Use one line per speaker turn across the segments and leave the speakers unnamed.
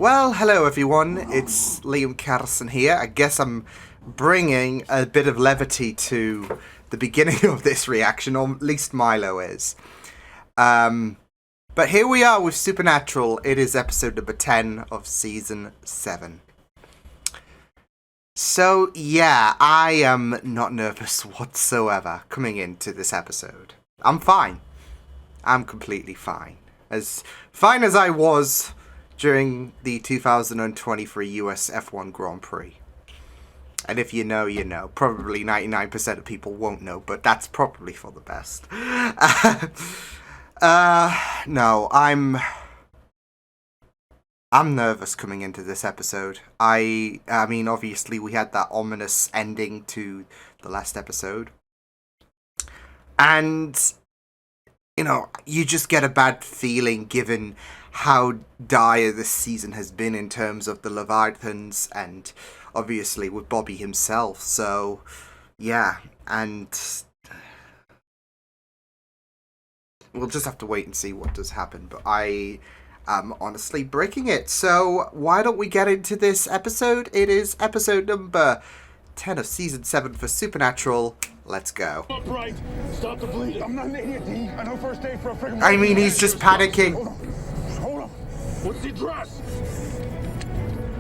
Well, hello everyone, it's Liam Carson here. I guess I'm bringing a bit of levity to the beginning of this reaction, or at least Milo is. But here we are with Supernatural. It is episode number 10 of season 7. So, yeah, I am not nervous whatsoever coming into this episode. I'm fine. I'm completely fine. As fine as I was during the 2023 US F1 Grand Prix. And if you know, you know. Probably 99% of people won't know, but that's probably for the best. No, I'm nervous coming into this episode. I mean, obviously we had that ominous ending to the last episode. And, you know, you just get a bad feeling given how dire this season has been in terms of the Leviathans and obviously with Bobby himself. So, yeah, and we'll just have to wait and see what does happen. But I am honestly breaking it. So why don't we get into this episode? It is episode number 10 of season 7 for Supernatural. Let's go.
Upright. Stop the bleeding. I'm not an idiot, D. I know first aid for a friggin'
I mean, he's just panicking.
Hold on. What's the address?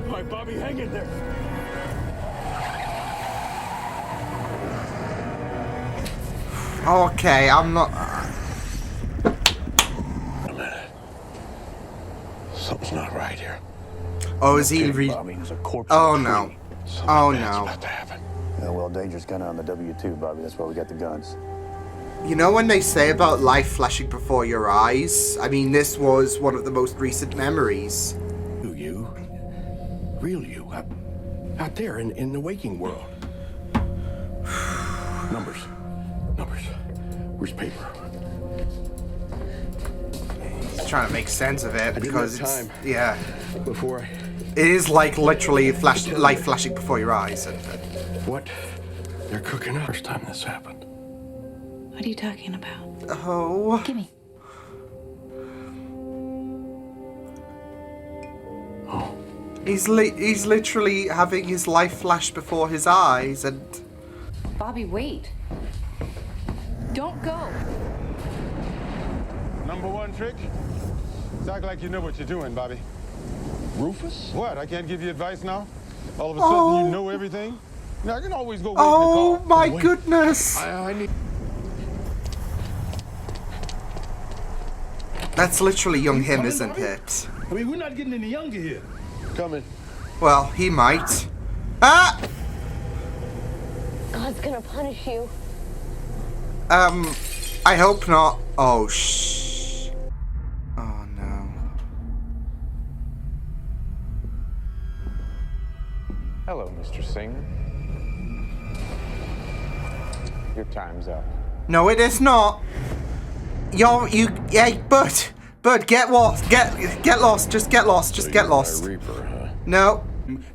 All right, Bobby, hang in there.
Okay, I'm not.
A minute. Something's not right here.
Oh, is he
Bobby, there's a corpse.
Oh no. Oh no.
About to happen.
Yeah, well, danger's gunning on the W2, Bobby. That's why we got the guns.
You know when they say about life flashing before your eyes? I mean, this was one of the most recent memories.
You? Real you? Out there in the waking world. Numbers. Where's paper?
He's trying to make sense of it because it's... Yeah.
Before
It is like literally life flashing before your eyes.
what? They're cooking up. First time this happened.
What are you talking about?
Oh.
Gimme.
Oh.
He's literally having his life flash before his eyes and...
Bobby, wait. Don't go.
Number one trick? It's act like you know what you're doing, Bobby.
Rufus?
What? I can't give you advice now? All of a sudden you know everything? Now I can always go wait
Oh
and
my goodness!
I need...
That's literally young him, isn't it?
I mean, we're not getting any younger here.
Coming.
Well, he might. Ah!
God's gonna punish you.
I hope not. Oh, shh. Oh, no.
Hello, Mr. Singh. Your time's up.
No, it is not. Hey, Bud, get lost. Get lost. Just get lost. Just get lost.
Reaper, huh?
No.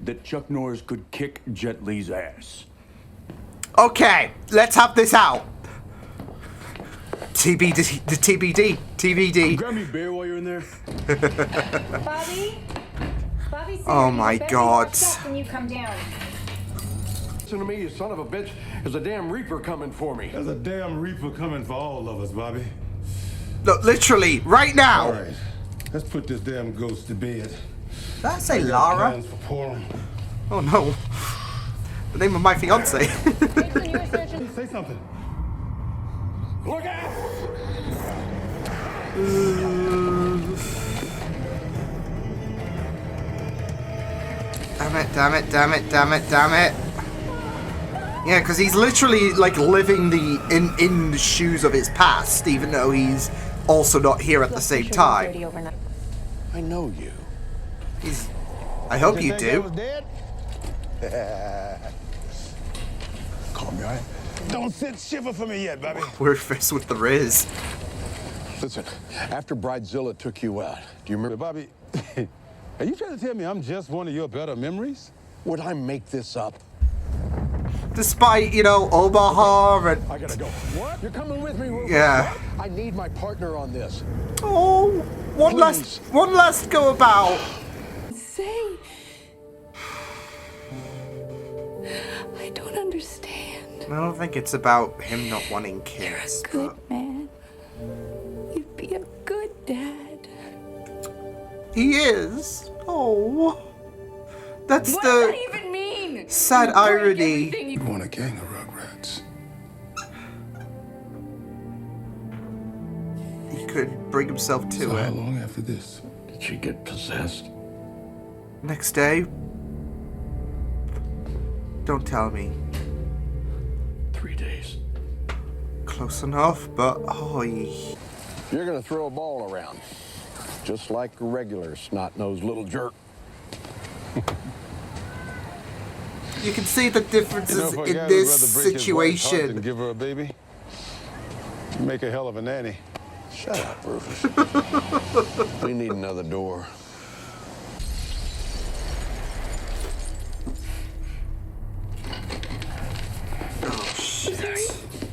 That Chuck Norris could kick Jet Li's ass.
Okay, let's have this out. TBD.
Grab me a beer while you're in there.
Bobby? Bobby,
Oh my God.
When you come down.
Listen to me, you son of a bitch. There's a damn Reaper coming for me.
There's a damn reaper coming for all of us, Bobby.
Look, literally, right now.
All right, let's put this damn ghost to bed.
Did I say Lara?
Plans for Purim.
Oh no. The name of my fiance.
Say something.
Look out!
Damn it. Yeah, because he's literally like living in the shoes of his past, even though he's also not here at the same time.
I know you.
I hope you
Think I
do.
was dead?
Calm your eye.
Don't sit shiver for me yet, Bobby.
We're first with the Riz.
Listen, after Bridezilla took you out, do you remember?
Bobby, are you trying to tell me I'm just one of your better memories?
Would I make this up?
Despite, you know, Omaha and...
I gotta go. What? You're coming with me, Rufus?
Yeah.
I need my partner on this.
Oh, one last go about.
Say
I don't understand.
I don't think it's about him not wanting
You're
kids,
a good
but
man. You'd be a good dad.
he is. Oh, that's
What does that
the
even mean?
sad
You break
irony.
everything
You want a gang of rugrats.
He could bring himself to
So how
it.
long after this did she get possessed?
Next day. Don't tell me.
3 days.
Close enough, but oh,
You're gonna throw a ball around, just like a regular snot-nosed little jerk.
you can see the differences
You know, for a
in
guy
this
who'd rather break his wife's heart than
situation.
give her a baby, you make a hell of a nanny.
Shut up, Rufus. We need another door.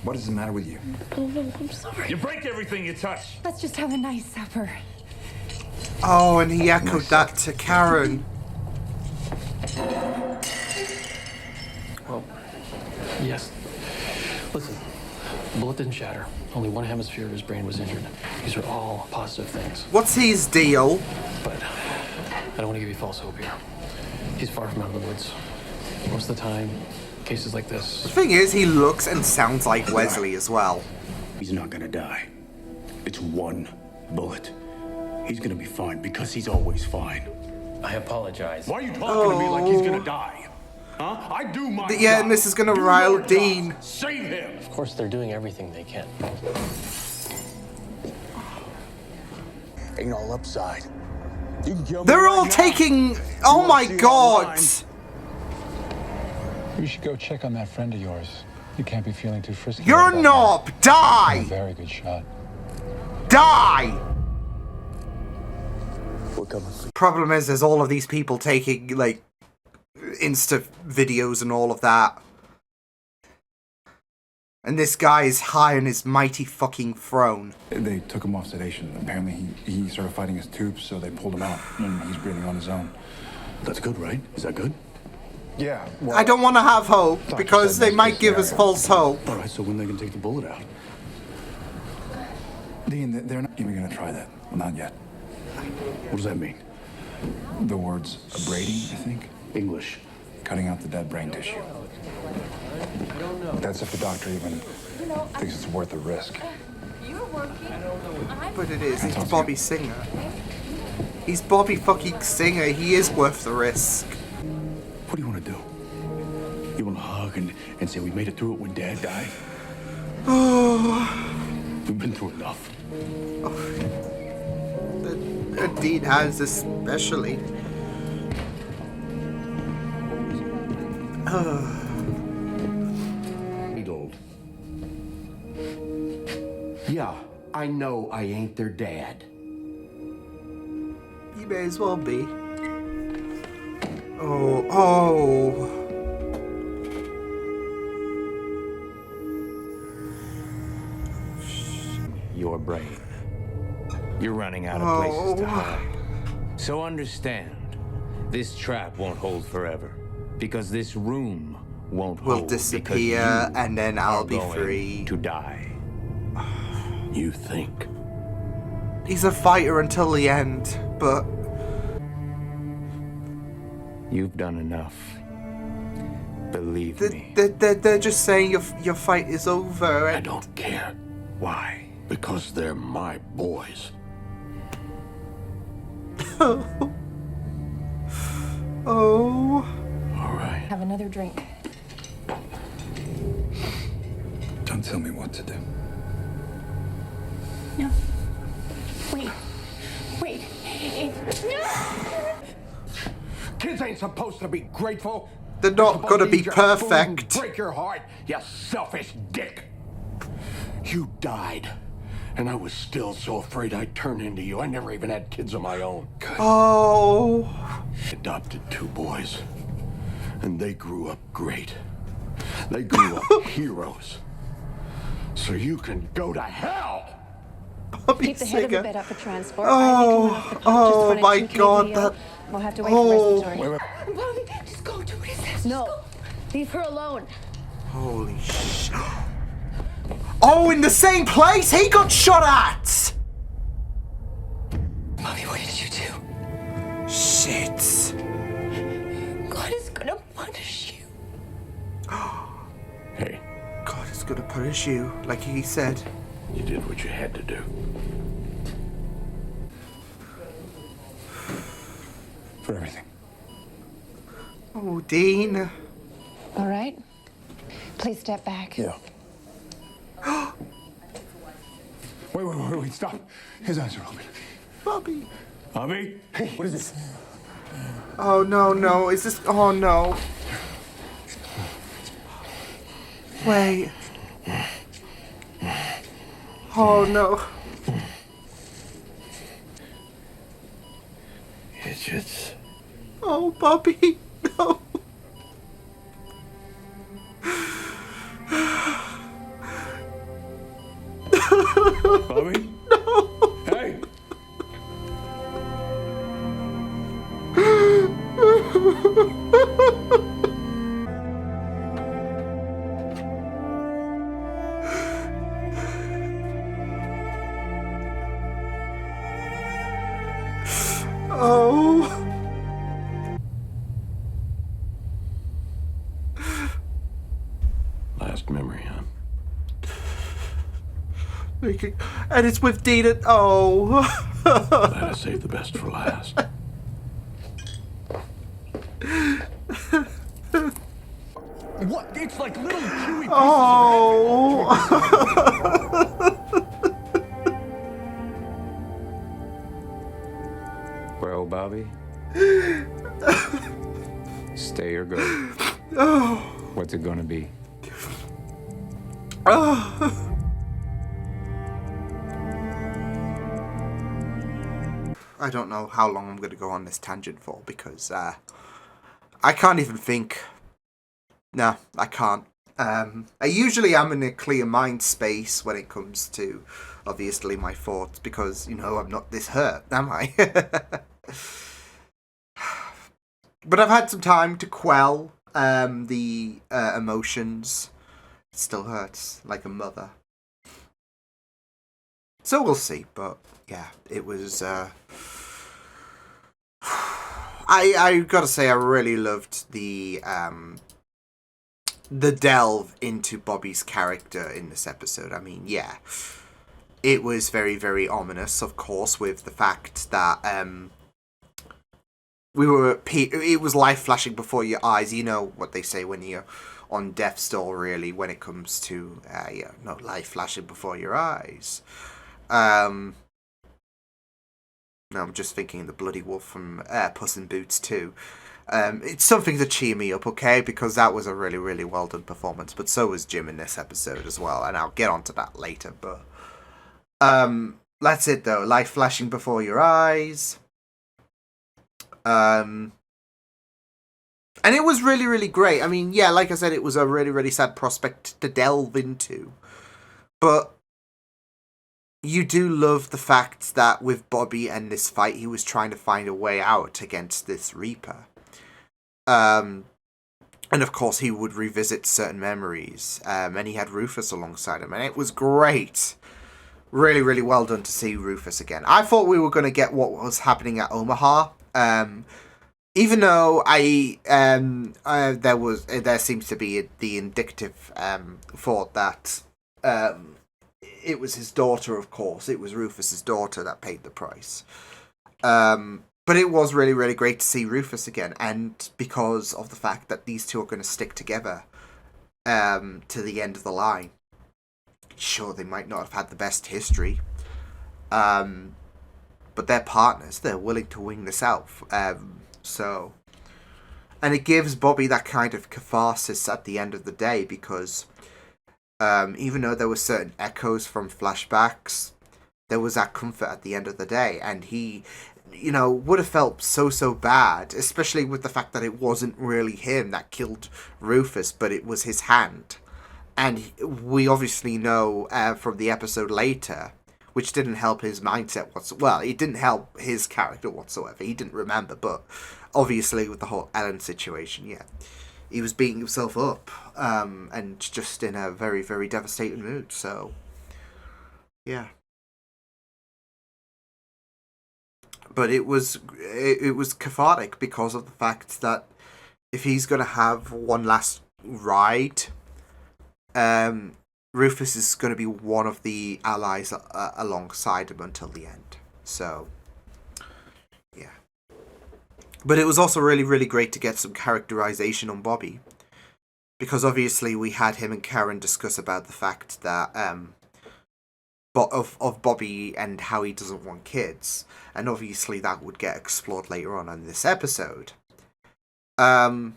What is the matter with you?
Oh, no, I'm sorry.
You break everything you touch.
Let's just have a nice supper.
Oh, and he echoed that to Karen.
Well, yes. Listen, the bullet didn't shatter. Only one hemisphere of his brain was injured. These are all positive things.
What's his deal?
But I don't want to give you false hope here. He's far from out of the woods. Most of the time, cases like
The
this.
thing is, he looks and sounds like Wesley as well.
He's not gonna die. It's one bullet. He's gonna be fine because he's always fine.
I apologize.
Why are you talking to me like he's gonna die? Huh? I do my
Yeah,
job.
and this is gonna
Do
rile
your job.
Dean.
Save him.
Of course, they're doing everything they can.
Ain't all upside. You can kill me
They're
right
all
now.
taking. Oh
wanna
my
see it
god!
online?
You should go check on that friend of yours. You can't be feeling too frisky.
You're
about
not!
that.
Die!
Very good shot.
Die!
We're coming for you.
Problem is, there's all of these people taking, like, Insta videos and all of that. And this guy is high on his mighty fucking throne.
They took him off sedation. Apparently, he started fighting his tubes, so they pulled him out, and he's breathing on his own.
That's good, right? Is that good?
Yeah. Well,
I don't want to have hope,
Doctor
because
said
they
best
might
case
give us
scenario.
false hope.
All right, so when they can take the bullet out?
Dean, they're not even gonna try that. Well, not yet.
What does that mean?
The words abrading, I think.
English.
Cutting out the dead brain tissue. That's if the doctor even thinks it's worth the risk.
You're working.
But it is,
Can I
it's
talk to
Bobby
you?
Singer. He's Bobby fucking Singer, he is worth the risk.
What do you want to do? You want to hug and say we made it through it when Dad died?
Oh,
We've been through enough.
and Dean has especially.
Old. Yeah, I know I ain't their dad.
You may as well be. Oh.
Your brain. You're running out of places to hide. So understand, this trap won't hold forever. Because this room won't
Will
hold.
disappear, and then I'll be free.
To die.
You think?
He's a fighter until the end, but
You've done enough. Believe me.
they're just saying your fight is over.
I don't care.
Why?
Because they're my boys.
Oh.
All right.
Have another drink.
Don't tell me what to do.
No. Wait.
Kids ain't supposed to be grateful.
They're not
Supposed
gonna
to
be
eat your food and
perfect.
break your heart, you selfish dick. You died, and I was still so afraid I'd turn into you. I never even had kids of my own.
Oh.
Adopted 2 boys, and they grew up great. They grew up heroes. So you can go to hell.
Bobby
Keep the head of the
Singer.
bed up for transport.
Oh my god, that.
We'll have to wait for
Oh.
respiratory.
Wait.
Bobby, just go do what he says.
No.
Leave her alone.
Holy sh... Oh, in the same place he got shot at!
Bobby, what did you do?
Shit.
God is gonna punish you.
Hey,
God is gonna punish you, like he said.
you did what you had to do.
For everything.
Oh, Dean.
All right. Please step back.
Yeah. Wait, stop. His eyes are open.
Bobby.
Bobby? Hey, what is this?
Oh, no. Is this... Oh, no. Wait. Oh, no.
Idiots.
Oh, Bobby. No.
Bobby?
No.
Hey!
Oh.
Last memory, huh?
And it's with Dean. Oh.
Glad I saved the best for last.
What? It's like little chewy pieces
Oh.
Well, Bobby? Stay or go?
Oh.
What's it gonna be?
Oh. I don't know how long I'm going to go on this tangent for because I can't even think. No, I can't. I usually am in a clear mind space when it comes to, obviously, my thoughts because, you know, I'm not this hurt, am I? But I've had some time to quell the emotions. It still hurts like a mother. So we'll see, but yeah, it was... I gotta say, I really loved the delve into Bobby's character in this episode. I mean, yeah, it was very, very ominous, of course, with the fact that it was life flashing before your eyes. You know what they say when you're on death's door, really, when it comes to life flashing before your eyes. No, I'm just thinking the bloody wolf from Puss in Boots too. It's something to cheer me up, okay? Because that was a really, really well done performance. But so was Jim in this episode as well, and I'll get onto that later. But that's it though. Life flashing before your eyes. And it was really, really great. I mean, yeah, like I said, it was a really, really sad prospect to delve into. But you do love the fact that with Bobby and this fight, he was trying to find a way out against this Reaper. And of course, he would revisit certain memories. And he had Rufus alongside him. And it was great. Really, really well done to see Rufus again. I thought we were going to get what was happening at Omaha. Even though there seems to be the indicative thought that it was his daughter, of course. It was Rufus's daughter that paid the price. But it was really, really great to see Rufus again. And because of the fact that these two are going to stick together to the end of the line. Sure, they might not have had the best history. But they're partners. They're willing to wing this out. And it gives Bobby that kind of catharsis at the end of the day because even though there were certain echoes from flashbacks, there was that comfort at the end of the day. And he, would have felt so bad, especially with the fact that it wasn't really him that killed Rufus, but it was his hand. And we obviously know from the episode later, which didn't help his mindset whatsoever. Well, it didn't help his character whatsoever. He didn't remember, but obviously with the whole Ellen situation, yeah. he was beating himself up, and just in a very, very devastated mood. So, yeah. But it was cathartic because of the fact that if he's gonna have one last ride, Rufus is gonna be one of the allies alongside him until the end. So, yeah. But it was also really, really great to get some characterization on Bobby, because obviously we had him and Karen discuss about the fact that of Bobby and how he doesn't want kids, and obviously that would get explored later on in this episode. And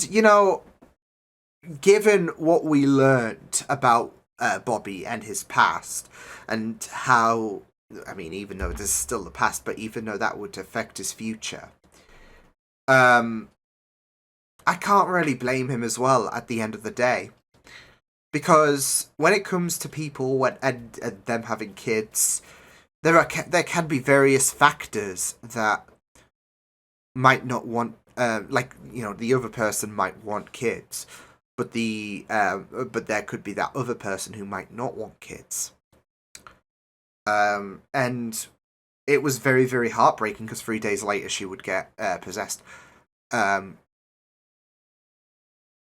you know, given what we learned about Bobby and his past, and how, I mean, even though this is still the past, but even though that would affect his future, I can't really blame him as well at the end of the day. Because when it comes to people and them having kids, there can be various factors that might not want, like, you know, the other person might want kids, but there could be that other person who might not want kids. And it was very, very heartbreaking because 3 days later she would get possessed.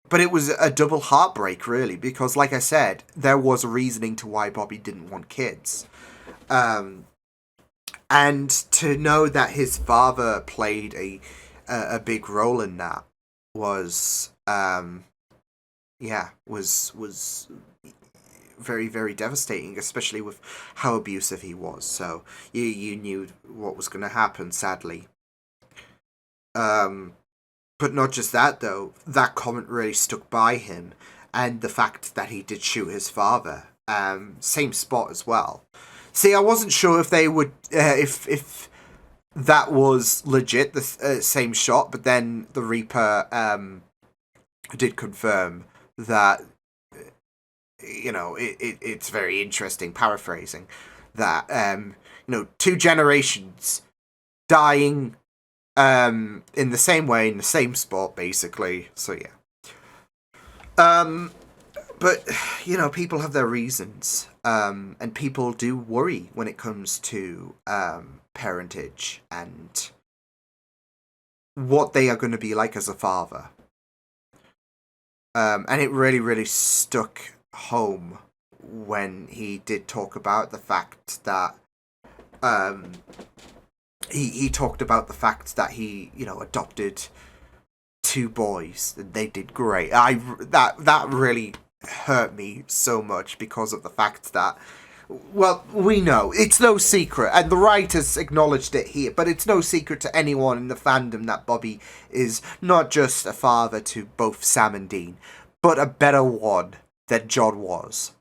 But it was a double heartbreak, really, because, like I said, there was a reasoning to why Bobby didn't want kids. And to know that his father played a big role in that was very, very devastating, especially with how abusive he was. So you knew what was going to happen, sadly. But not just that, though. That comment really stuck by him, and the fact that he did shoot his father. Same spot as well. See, I wasn't sure if they would, if that was legit, the same shot, but then the Reaper did confirm that, you know, it's very interesting, paraphrasing, that, you know, 2 generations dying in the same way, in the same spot, basically. So, yeah. But, you know, people have their reasons. And people do worry when it comes to parentage and what they are going to be like as a father. And it really, really stuck home when he did talk about the fact that he talked about the fact that he, you know, adopted 2 boys and they did great. That really hurt me so much because of the fact that, well, we know it's no secret, and the writers acknowledged it here, but it's no secret to anyone in the fandom that Bobby is not just a father to both Sam and Dean, but a better one than John was.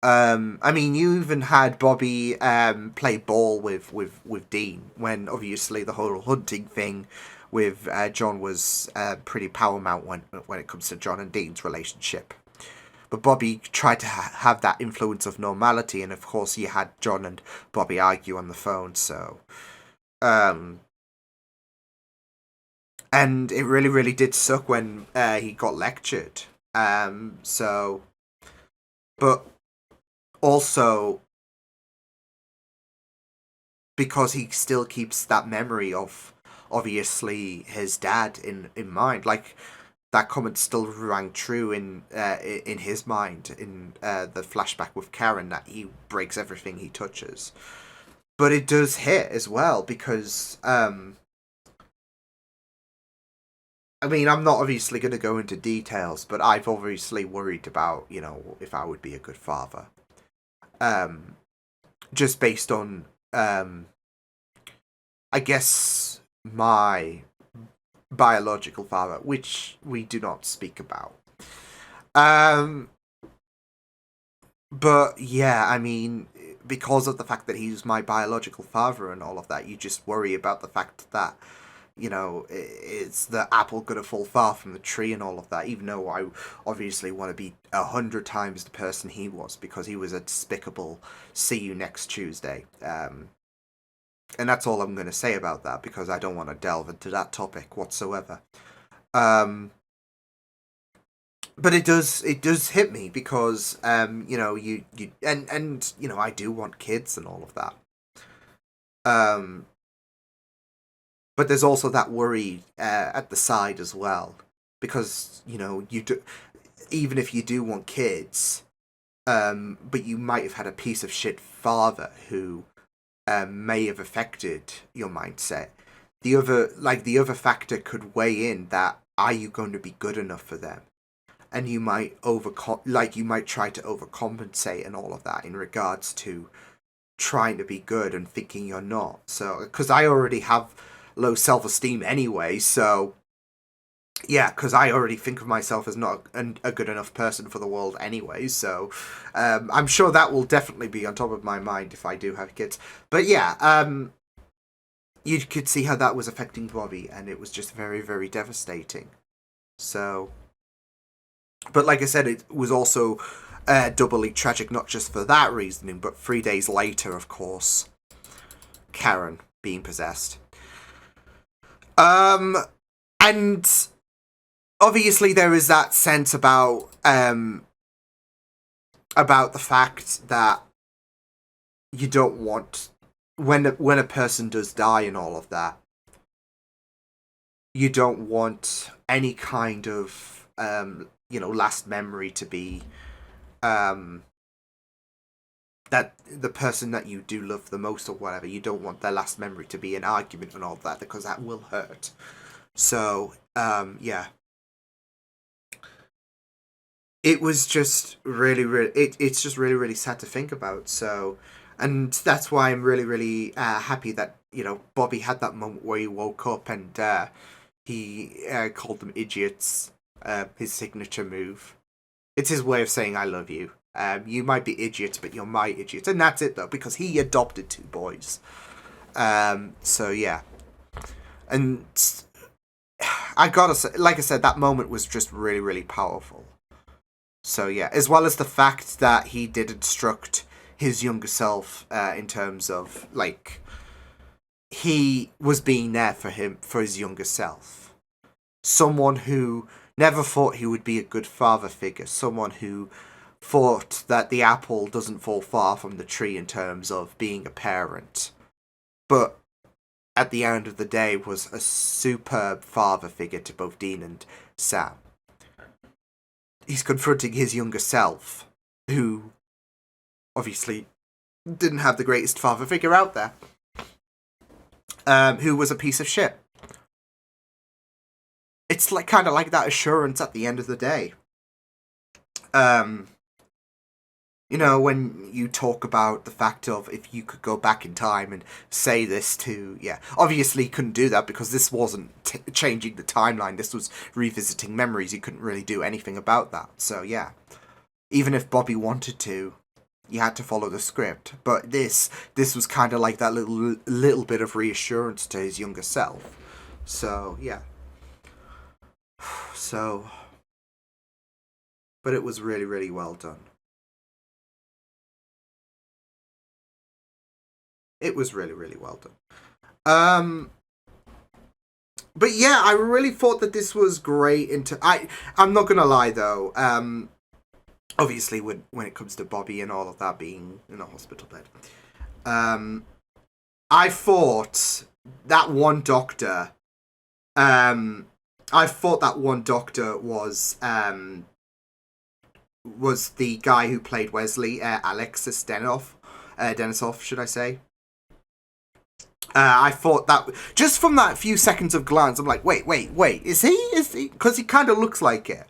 I mean, you even had Bobby play ball with Dean, when obviously the whole hunting thing with John was pretty paramount when it comes to John and Dean's relationship. But Bobby tried to have that influence of normality, and of course you had John and Bobby argue on the phone, so... and it really, really did suck when he got lectured. So... But also, because he still keeps that memory of, obviously, his dad in mind, like... That comment still rang true in his mind in the flashback with Karen, that he breaks everything he touches. But it does hit as well because, I mean, I'm not obviously going to go into details, but I've obviously worried about, you know, if I would be a good father. Just based on, I guess, my biological father, which we do not speak about. But yeah, I mean, because of the fact that he's my biological father and all of that, you just worry about the fact that, you know, is the apple gonna fall far from the tree and all of that, even though I obviously want to be 100 times the person he was, because he was a despicable see you next Tuesday. And that's all I'm going to say about that, because I don't want to delve into that topic whatsoever. But it does hit me, because you know, you and you know, I do want kids and all of that. But there's also that worry at the side as well, because you know, you do, even if you do want kids, but you might have had a piece of shit father who may have affected your mindset. The other factor could weigh in, that are you going to be good enough for them? And you might you might try to overcompensate and all of that in regards to trying to be good and thinking you're not. So, because I already have low self-esteem anyway, so yeah, because I already think of myself as not a good enough person for the world anyway, so I'm sure that will definitely be on top of my mind if I do have kids. But yeah, you could see how that was affecting Bobby, and it was just very, very devastating. So, but like I said, it was also doubly tragic, not just for that reasoning, but 3 days later, of course, Karen being possessed. And obviously there is that sense about the fact that you don't want, when a person does die and all of that, you don't want any kind of you know, last memory to be that the person that you do love the most or whatever, you don't want their last memory to be an argument and all that, because that will hurt. So yeah, it was just really, it's just really, really sad to think about. So, and that's why I'm really, really happy that, you know, Bobby had that moment where he woke up and he called them idiots. His signature move. It's his way of saying I love you. You might be idiots, but you're my idiot. And that's it, though, because he adopted 2 boys. So yeah. And I gotta say, like I said, that moment was just really, really powerful. So yeah, as well as the fact that he did instruct his younger self in terms of, like, he was being there for him, for his younger self. Someone who never thought he would be a good father figure. Someone who thought that the apple doesn't fall far from the tree in terms of being a parent. But at the end of the day was a superb father figure to both Dean and Sam. He's confronting his younger self, who obviously didn't have the greatest father figure out there, who was a piece of shit. It's like kind of like that assurance at the end of the day. You know, when you talk about the fact of if you could go back in time and say this to, yeah, obviously you couldn't do that because this wasn't changing the timeline. This was revisiting memories. You couldn't really do anything about that. So yeah, even if Bobby wanted to, you had to follow the script. But this was kind of like that little bit of reassurance to his younger self. So yeah. So, but it was really, really well done. It was really, really well done. But yeah, I really thought that this was great. I'm not gonna lie though. Obviously, when it comes to Bobby and all of that being in a hospital bed, I thought that one doctor. I thought that one doctor was the guy who played Wesley, Alexis Denisov, should I say? I thought that, just from that few seconds of glance, I'm like, wait, is he? Because he kind of looks like it.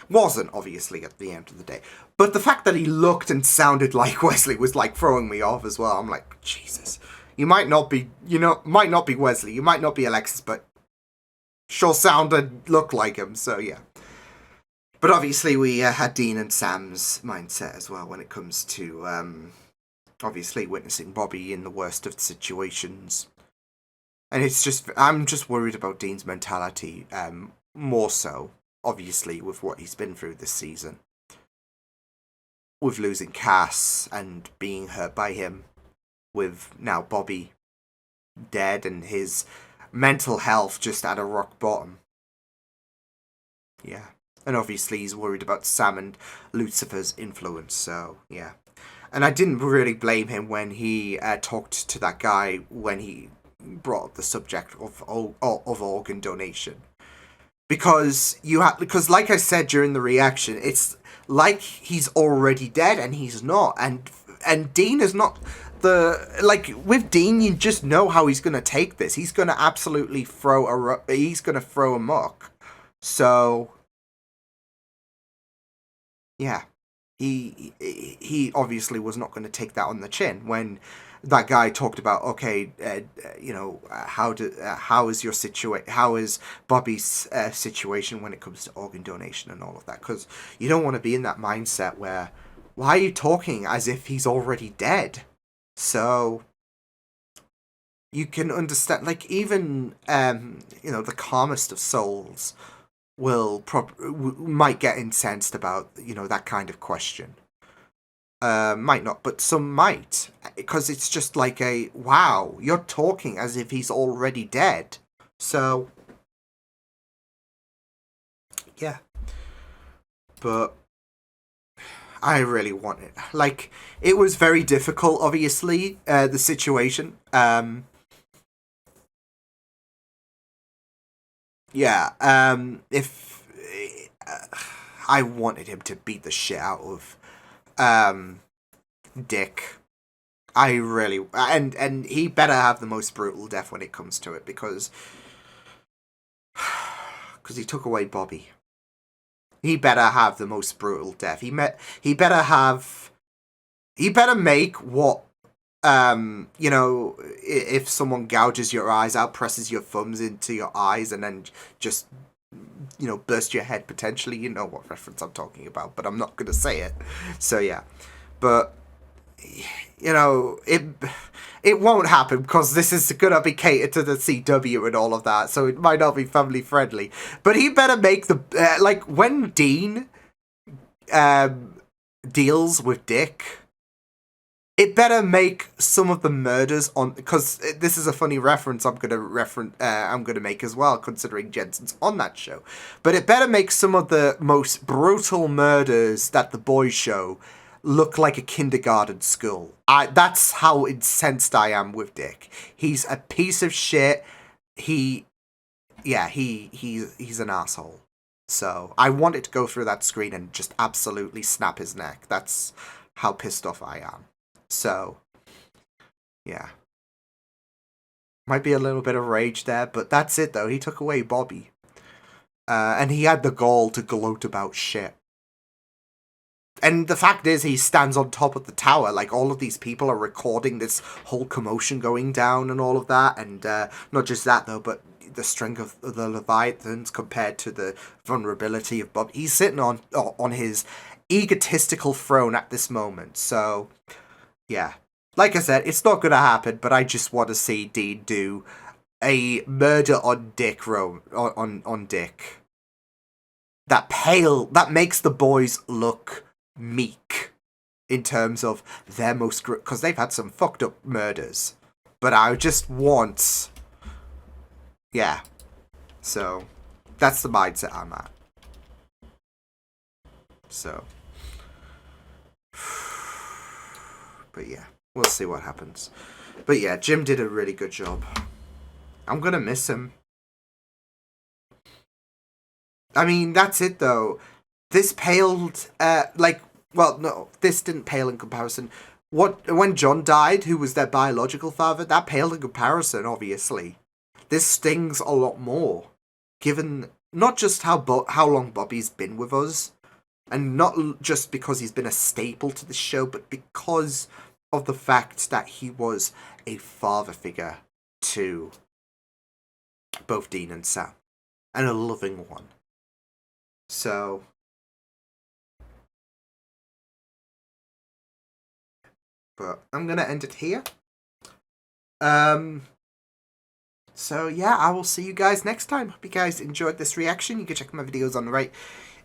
Wasn't, obviously, at the end of the day. But the fact that he looked and sounded like Wesley was, like, throwing me off as well. I'm like, Jesus. You might not be, might not be Wesley. You might not be Alexis, but sure sounded, looked like him, so yeah. But obviously we had Dean and Sam's mindset as well when it comes to, obviously, witnessing Bobby in the worst of the situations. And it's just, I'm just worried about Dean's mentality, more so, obviously, with what he's been through this season. With losing Cass and being hurt by him. With now Bobby dead and his mental health just at a rock bottom. Yeah. And obviously he's worried about Sam and Lucifer's influence, so yeah. And I didn't really blame him when he talked to that guy when he brought up the subject of organ donation. Because because like I said during the reaction, it's like he's already dead and he's not. And Dean is not with Dean, you just know how he's going to take this. He's going to absolutely throw amok. So yeah, he obviously was not going to take that on the chin when that guy talked about, okay, how is Bobby's situation when it comes to organ donation and all of that? Because you don't want to be in that mindset where, why are you talking as if he's already dead? So you can understand, like, even the calmest of souls might get incensed about that kind of question. Might not, but some might, because it's just like wow, you're talking as if he's already dead. So yeah, but I really want it. Like, it was very difficult, obviously, the situation. If I wanted him to beat the shit out of Dick. I really, and he better have the most brutal death when it comes to it, because he took away Bobby. He better have the most brutal death. He better make what if someone gouges your eyes out, presses your thumbs into your eyes, and then just burst your head potentially. You know what reference I'm talking about, but I'm not gonna say it. So yeah, but it won't happen, because this is gonna be catered to the CW and all of that, so it might not be family friendly. But he better make the when Dean deals with Dick, it better make some of the murders on, because this is a funny reference I'm gonna make as well, considering Jensen's on that show. But it better make some of the most brutal murders that the boys show look like a kindergarten school. That's how incensed I am with Dick. He's a piece of shit. He's an asshole. So I want it to go through that screen and just absolutely snap his neck. That's how pissed off I am. So yeah, might be a little bit of rage there, but that's it though. He took away Bobby, and he had the gall to gloat about shit. And the fact is, he stands on top of the tower. Like, all of these people are recording this whole commotion going down and all of that. And not just that, though, but the strength of the Leviathans compared to the vulnerability of Bob. He's sitting on his egotistical throne at this moment. So, yeah. Like I said, it's not going to happen, but I just want to see Dean do a murder on Dick on Dick. That makes the boys look meek in terms of their most, because they've had some fucked up murders, but I just want, yeah, so that's the mindset I'm at. So, but yeah, we'll see what happens. But yeah, Jim did a really good job. I'm gonna miss him. I mean, that's it though. This paled, this didn't pale in comparison. When John died, who was their biological father, that paled in comparison, obviously. This stings a lot more, given not just how long Bobby's been with us, and not just because he's been a staple to the show, but because of the fact that he was a father figure to both Dean and Sam, and a loving one. So, but I'm going to end it here. So yeah, I will see you guys next time. Hope you guys enjoyed this reaction. You can check my videos on the right.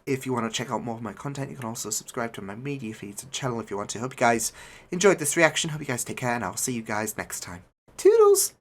If you want to check out more of my content, you can also subscribe to my media feeds and channel if you want to. Hope you guys enjoyed this reaction. Hope you guys take care, and I'll see you guys next time. Toodles!